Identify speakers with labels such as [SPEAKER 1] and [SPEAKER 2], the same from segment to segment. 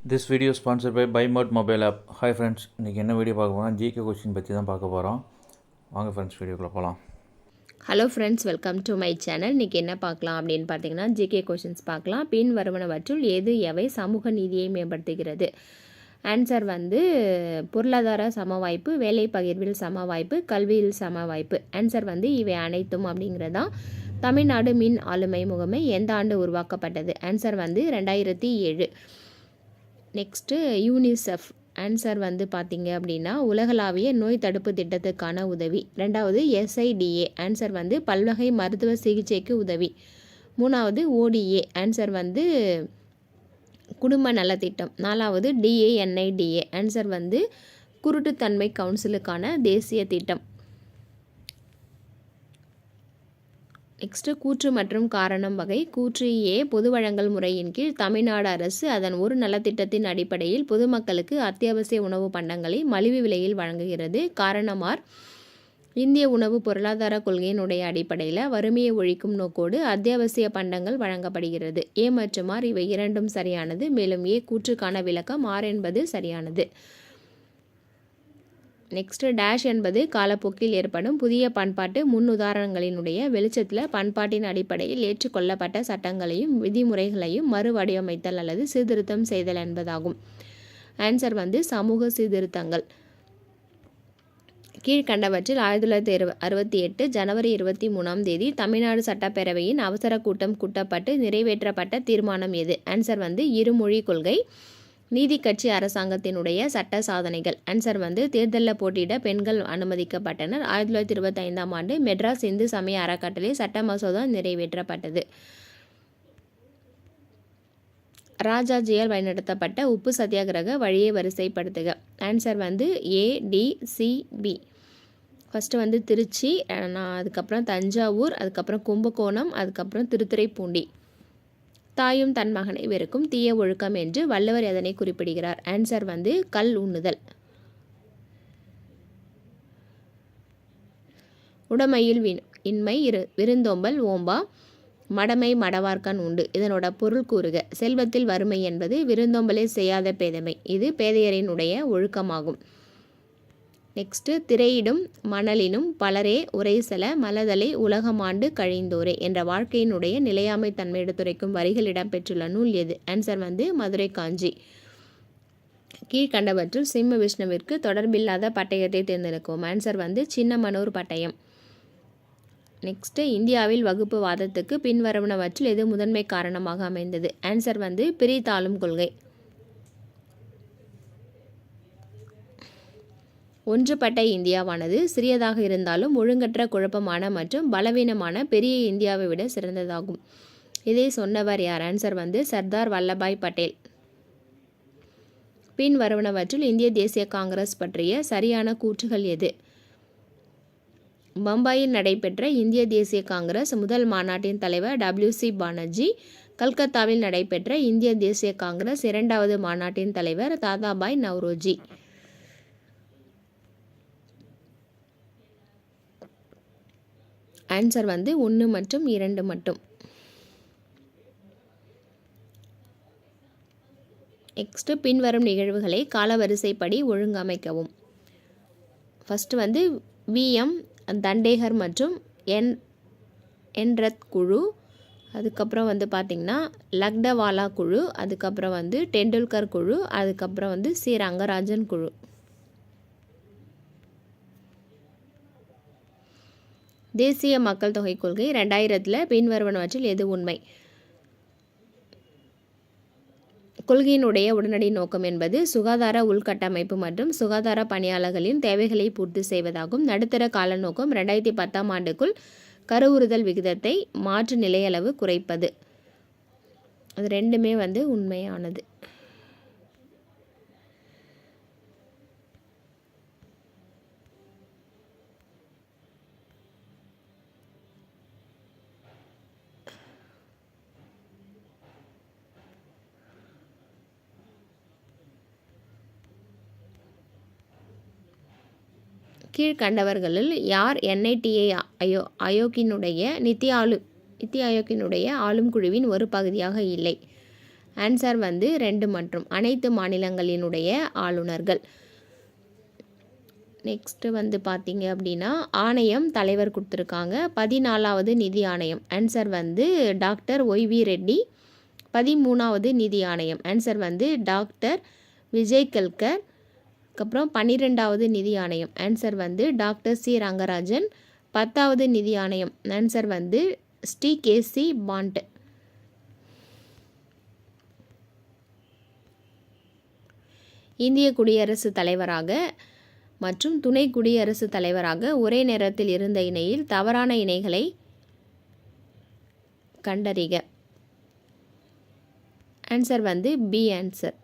[SPEAKER 1] This video sponsor by பைமோட் mobile app. Hi friends, இன்றைக்கி என்ன வீடியோ பார்க்க போகிறோம்? ஜிகே கொஸ்டின் பற்றி தான் பார்க்க போகிறோம். வாங்க ஃப்ரெண்ட்ஸ், வீடியோக்குள்ளே போகலாம்.
[SPEAKER 2] Hello friends, welcome to my channel. இன்றைக்கி என்ன பார்க்கலாம் அப்படின்னு பார்த்தீங்கன்னா, ஜிகே கொஷின்ஸ் பார்க்கலாம். பின் வருவனவற்றுள் எது எவை சமூக நீதியை மேம்படுத்துகிறது? ஆன்சர் பொருளாதார சம வாய்ப்பு, வேலை பகிர்வில் சம வாய்ப்பு, கல்வியில் சம வாய்ப்பு. ஆன்சர் இவை அனைத்தும் அப்படிங்கிறதான். தமிழ்நாடு மின் ஆளுமை முகமை எந்த ஆண்டு உருவாக்கப்பட்டது? ஆன்சர் 2007. Next UNICEF. ஆன்சர் பார்த்தீங்க அப்படின்னா உலகளாவிய நோய் தடுப்பு திட்டத்துக்கான உதவி. ரெண்டாவது எஸ்ஐடிஏ. ஆன்சர் பல்வகை மருத்துவ சிகிச்சைக்கு உதவி. மூணாவது ஓடிஏ. ஆன்சர் குடும்ப நலத்திட்டம். நாலாவது டிஏஎன்ஐடிஏ. ஆன்சர் குருட்டுத்தன்மை கவுன்சிலுக்கான தேசிய திட்டம். நெக்ஸ்ட்டு கூற்று மற்றும் காரணம் வகை. கூற்று ஏ, பொது வழங்கல் முறையின் கீழ் தமிழ்நாடு அரசு அதன் ஒரு நலத்திட்டத்தின் அடிப்படையில் பொதுமக்களுக்கு அத்தியாவசிய உணவு பண்டங்களை மலிவு விலையில் வழங்குகிறது. காரணம் ஆர், இந்திய உணவு பொருளாதார கொள்கையினுடைய அடிப்படையில் வறுமையை ஒழிக்கும் நோக்கோடு அத்தியாவசிய பண்டங்கள் வழங்கப்படுகிறது. ஏ மற்றும் ஆர் இவை இரண்டும் சரியானது. மேலும் ஏ கூற்றுக்கான விளக்கம், ஆர் என்பது சரியானது. நெக்ஸ்ட்டு டேஷ் என்பது காலப்போக்கில் ஏற்படும் புதிய பண்பாட்டு முன் உதாரணங்களினுடைய வெளிச்சத்தில் பண்பாட்டின் அடிப்படையில் ஏற்றுக்கொள்ளப்பட்ட சட்டங்களையும் விதிமுறைகளையும் மறுவடிவமைத்தல் அல்லது சீர்திருத்தம் செய்தல் என்பதாகும். ஆன்சர் சமூக சீர்திருத்தங்கள். கீழ்கண்டவற்றில் 1968 ஜனவரி 23 தமிழ்நாடு சட்டப்பேரவையின் அவசர கூட்டம் கூட்டப்பட்டு நிறைவேற்றப்பட்ட தீர்மானம் எது? ஆன்சர் இருமொழி கொள்கை. நீதி கட்சி அரசாங்கத்தினுடைய சட்ட சாதனைகள். ஆன்சர் தேர்தலில் போட்டியிட பெண்கள் அனுமதிக்கப்பட்டனர். 1925 ஆண்டு மெட்ராஸ் இந்து சமய அறக்கட்டளை சட்ட மசோதா நிறைவேற்றப்பட்டது. ராஜாஜியால் வழிநடத்தப்பட்ட உப்பு சத்தியாகிரக வழியை வரிசைப்படுத்துக. Answer ADCB. ஃபஸ்ட்டு திருச்சி, அதுக்கப்புறம் தஞ்சாவூர், அதுக்கப்புறம் கும்பகோணம், அதுக்கப்புறம் திருத்துறைப்பூண்டி. தாயும் தன் மகனை வெறுக்கும் தீய ஒழுக்கம் என்று வள்ளுவர் எதனை குறிப்பிடுகிறார்? ஆன்சர் கல் உண்ணுதல். உடமையில் இன்மை விருந்தோம்பல் ஓம்பா மடமை மடவார்க்கன் உண்டு. இதனோட பொருள் கூறுக. செல்வத்தில் வறுமை என்பது விருந்தோம்பலை செய்யாத பேதமை. இது பேதையரினுடைய ஒழுக்கமாகும். நெக்ஸ்ட்டு திரையிடும் மணலினும் பலரே உரைசல மலதலை உலகமாண்டு கழிந்தோரே என்ற வாழ்க்கையினுடைய நிலையாமை தன்மை எடுத்துரைக்கும் வரிகள் இடம்பெற்றுள்ள நூல் எது? ஆன்சர் மதுரை காஞ்சி. கீழ்கண்டவற்றில் சிம்ம விஷ்ணுவிற்கு தொடர்பில்லாத பட்டயத்தை தேர்ந்தெடுக்கும். ஆன்சர் சின்னமனூர் பட்டயம். நெக்ஸ்ட்டு இந்தியாவில் வகுப்பு வாதத்துக்கு பின்வருவனவற்றில் எது முதன்மை காரணமாக அமைந்தது? ஆன்சர் பிரித்தாளும் கொள்கை. ஒன்றுபட்ட இந்தியாவானது சிறியதாக இருந்தாலும் ஒழுங்கற்ற குழப்பமான மற்றும் பலவீனமான பெரிய இந்தியாவை விட சிறந்ததாகும். இதை சொன்னவர் யார்? ஆன்சர் சர்தார் வல்லபாய் பட்டேல். பின் வருவனவற்றில் இந்திய தேசிய காங்கிரஸ் பற்றிய சரியான கூற்றுகள் எது? பம்பாயில் நடைபெற்ற இந்திய தேசிய காங்கிரஸ் முதல் மாநாட்டின் தலைவர் WC பானர்ஜி. கல்கத்தாவில் நடைபெற்ற இந்திய தேசிய காங்கிரஸ் இரண்டாவது மாநாட்டின் தலைவர் தாதாபாய் நவ்ரோஜி. ஆன்சர் 1 மற்றும் 2 மட்டும். நெக்ஸ்ட்டு பின்வரும் நிகழ்வுகளை காலவரிசைப்படி ஒழுங்கமைக்கவும். ஃபஸ்ட்டு VM தண்டேகர் மற்றும் என்ரத் குழு. அதுக்கப்புறம் பார்த்திங்கன்னா லக்டவாலா குழு. அதுக்கப்புறம் டெண்டுல்கர் குழு. அதுக்கப்புறம் சி ரங்கராஜன் குழு. தேசிய மக்கள் தொகை கொள்கை 2000 பின்வருவனவற்றில் எது உண்மை? கொள்கையினுடைய உடனடி நோக்கம் என்பது சுகாதார உள்கட்டமைப்பு மற்றும் சுகாதார பணியாளர்களின் தேவைகளை பூர்த்தி செய்வதாகும். நடுத்தர கால நோக்கம் 2010 ஆண்டுக்குள் கருவுறுதல் விகிதத்தை மாற்று நிலையளவு குறைப்பது. அது ரெண்டுமே உண்மையானது. கீழ்கண்டவர்களில் யார் NITA ஆயோக்கினுடைய நித்தி ஆயோக்கினுடைய ஆளும் குழுவின் ஒரு பகுதியாக இல்லை? ஆன்சர் வந்து 2 மற்றும் அனைத்து மாநிலங்களினுடைய ஆளுநர்கள். நெக்ஸ்ட்டு வந்து பார்த்தீங்க அப்படின்னா ஆணையம் தலைவர் கொடுத்துருக்காங்க. 14வது நிதி ஆணையம். ஆன்சர் வந்து டாக்டர் ஒய்வி ரெட்டி. 13வது நிதி ஆணையம். ஆன்சர் வந்து டாக்டர் விஜய் கல்கர். அதுக்கப்புறம் 12வது நிதி ஆணையம். ஆன்சர் வந்து டாக்டர் சி ரங்கராஜன். 10வது நிதி ஆணையம். ஆன்சர் வந்து ஸ்ரீ கேசி பாண்ட். இந்திய குடியரசுத் தலைவராக மற்றும் துணை குடியரசுத் தலைவராக ஒரே நேரத்தில் இருந்த இணையில் தவறான இணைகளை கண்டறிக. ஆன்சர் வந்து பி ஆன்சர்.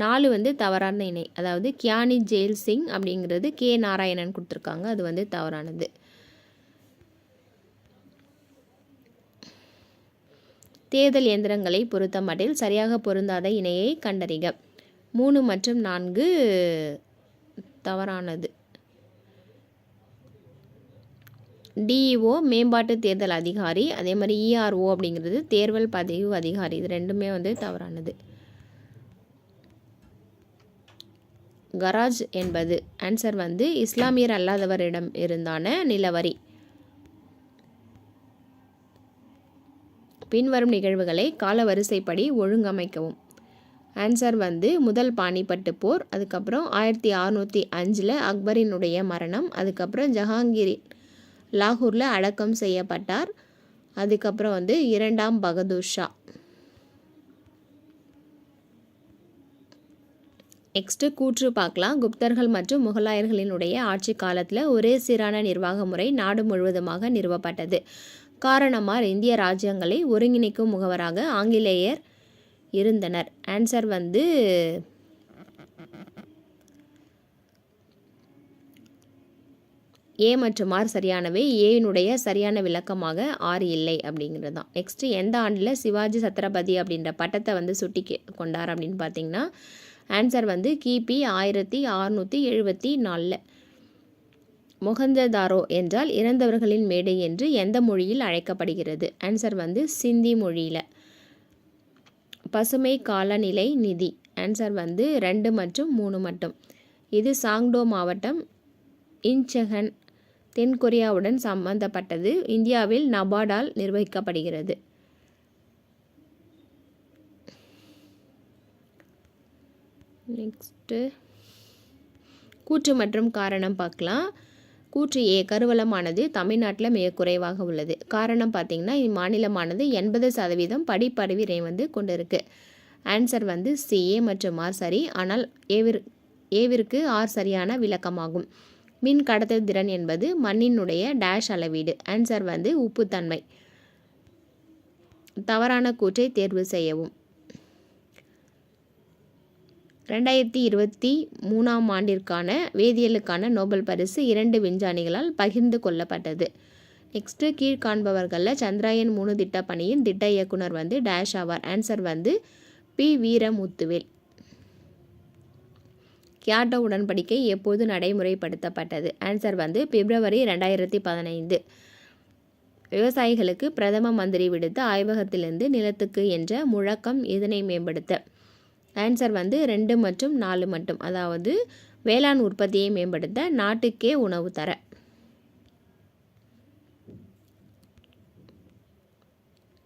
[SPEAKER 2] 4 வந்து தவறான இணை. அதாவது கியானி ஜெயில் சிங் அப்படிங்கிறது கே நாராயணன் கொடுத்துருக்காங்க. அது வந்து தவறானது. தேர்தல் இயந்திரங்களை பொறுத்த மட்டில் சரியாக பொருந்தாத இணையை கண்டறிக. 3 மற்றும் 4 தவறானது. டிஇஓ மேம்பாட்டு தேர்தல் அதிகாரி, அதே மாதிரி இஆர்ஓ அப்படிங்கிறது தேர்தல் பதிவு அதிகாரி. இது ரெண்டுமே வந்து தவறானது. கராஜ் என்பது ஆன்சர் வந்து இஸ்லாமியர் அல்லாதவரிடம் இருந்தான நிலவரி. பின்வரும் நிகழ்வுகளை கால வரிசைப்படி ஒழுங்கமைக்கவும். ஆன்சர் வந்து முதல் பானிபட்டு போர், அதுக்கப்புறம் 1605 அக்பரினுடைய மரணம், அதுக்கப்புறம் ஜஹாங்கீர் லாகூரில் அடக்கம் செய்யப்பட்டார், அதுக்கப்புறம் வந்து 2ஆம் பகதூர் ஷா. நெக்ஸ்ட்டு கூற்று பார்க்கலாம். குப்தர்கள் மற்றும் முகலாயர்களினுடைய ஆட்சி காலத்தில் ஒரே சீரான நிர்வாக முறை நாடு முழுவதுமாக நிறுவப்பட்டது. காரணமாக இந்திய ராஜ்யங்களை ஒருங்கிணைக்கும் முகவராக ஆங்கிலேயர் இருந்தனர். ஆன்சர் வந்து ஏ மற்றும் ஆர் சரியானவை. ஏனுடைய சரியான விளக்கமாக ஆர் இல்லை அப்படிங்கிறது தான். நெக்ஸ்ட்டு எந்த ஆண்டில் சிவாஜி சத்ரபதி அப்படின்ற பட்டத்தை வந்து சுட்டி கொண்டார் அப்படின்னு பார்த்தீங்கன்னா ஆன்சர் வந்து கிபி 1674. மொஹஞ்சதாரோ என்றால் இறந்தவர்களின் மேடை என்று எந்த மொழியில் அழைக்கப்படுகிறது? ஆன்சர் வந்து சிந்தி மொழியில். பசுமை காலநிலை நிதி. ஆன்சர் வந்து 2 மற்றும் 3 மட்டும். இது சாங்டோ மாவட்டம், இன்செகன், தென்கொரியாவுடன் சம்பந்தப்பட்டது. இந்தியாவில் நபார்டால் நிர்வகிக்கப்படுகிறது. நெக்ஸ்ட்டு கூற்று மற்றும் காரணம் பார்க்கலாம். கூற்று ஏ, கருவளமானது தமிழ்நாட்டில் மிக குறைவாக உள்ளது. காரணம் பார்த்திங்கன்னா இம்மாநிலமானது 80% படிப்பறிவினை வந்து கொண்டு இருக்குது. ஆன்சர் வந்து சி, ஏ மற்றும் ஆர் சரி. ஆனால் ஏவிற்கு ஆர் சரியான விளக்கமாகும். மின் கடத்தல் திறன் என்பது மண்ணினுடைய டேஷ் அளவீடு. ஆன்சர் வந்து உப்புத்தன்மை. தவறான கூற்றை தேர்வு செய்யவும். 2023ஆம் ஆண்டிற்கான வேதியியலுக்கான நோபல் பரிசு 2 விஞ்ஞானிகளால் பகிர்ந்து கொள்ளப்பட்டது. நெக்ஸ்ட்டு கீழ்காண்பவர்களில் சந்திராயன் 3 திட்ட பணியின் திட்ட இயக்குனர் வந்து டேஷ் ஆவார். ஆன்சர் வந்து பி வீரமுத்துவேல். கியோட்டோ உடன்படிக்கை எப்போது நடைமுறைப்படுத்தப்பட்டது? ஆன்சர் வந்து பிப்ரவரி 2015. விவசாயிகளுக்கு பிரதம மந்திரி விடுத்த ஆய்வகத்திலிருந்து நிலத்துக்கு என்ற முழக்கம் இதனை மேம்படுத்த. ஆன்சர் வந்து 2 மற்றும் 4 மட்டும். அதாவது வேளாண் உற்பத்தியை மேம்படுத்த, நாட்டுக்கே உணவு தர.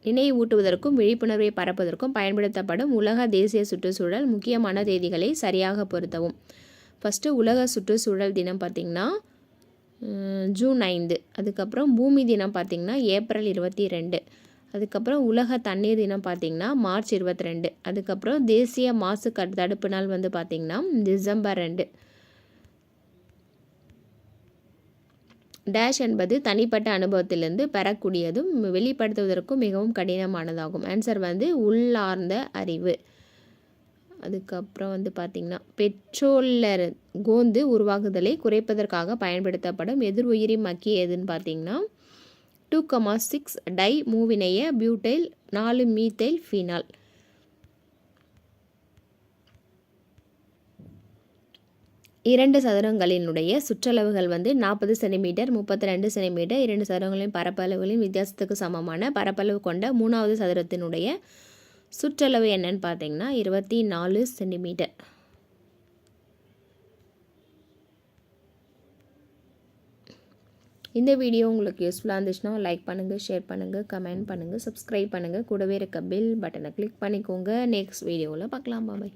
[SPEAKER 2] நினைவூட்டுவதற்கும் விழிப்புணர்வை பரப்புவதற்கும் பயன்படுத்தப்படும் உலக தேசிய சுற்றுச்சூழல் முக்கியமான தேதிகளை சரியாக பொருத்தவும். ஃபஸ்ட்டு உலக சுற்றுச்சூழல் தினம் பார்த்திங்கன்னா ஜூன் 5. அதுக்கப்புறம் பூமி தினம் பார்த்திங்கன்னா ஏப்ரல் 22. அதுக்கப்புறம் உலக தண்ணீர் தினம் பார்த்திங்கன்னா மார்ச் 22. அதுக்கப்புறம் தேசிய மாசு தடுப்பு நாள் வந்து பார்த்திங்கன்னா டிசம்பர் 2. டேஷ் என்பது தனிப்பட்ட அனுபவத்திலிருந்து பெறக்கூடியதும் வெளிப்படுத்துவதற்கும் மிகவும் கடினமானதாகும். ஆன்சர் வந்து உள்ளார்ந்த அறிவு. அதுக்கப்புறம் வந்து பார்த்திங்கன்னா பெட்ரோலில் கோந்து உருவாகுதலை குறைப்பதற்காக பயன்படுத்தப்படும் எதிர் உயிரி மக்கி எதுன்னு பார்த்திங்கன்னா 2,6 டை மூவினைய பியூட்டைல் 4 மீத்தைல் ஃபீனால். 2 சதுரங்களினுடைய சுற்றளவுகள் வந்து 40 சென்டிமீட்டர் 32 சென்டிமீட்டர் 2 சதுரங்களின் பரப்பளவுகளின் வித்தியாசத்துக்கு சமமான பரப்பளவு கொண்ட 3வது சதுரத்தினுடைய சுற்றளவு என்னன்னு பார்த்தீங்கன்னா 24 சென்டிமீட்டர். இந்த வீடியோ உங்களுக்கு யூஸ்ஃபுல்லாக இருந்துச்சுன்னா லைக் பண்ணுங்கள், ஷேர் பண்ணுங்கள், கமெண்ட் பண்ணுங்கள், சப்ஸ்கிரைப் பண்ணுங்கள். கூடவே இருக்க பெல் பட்டனை கிளிக் பண்ணிக்கோங்க. நெக்ஸ்ட் வீடியோவில் பார்க்கலாம். பாய்.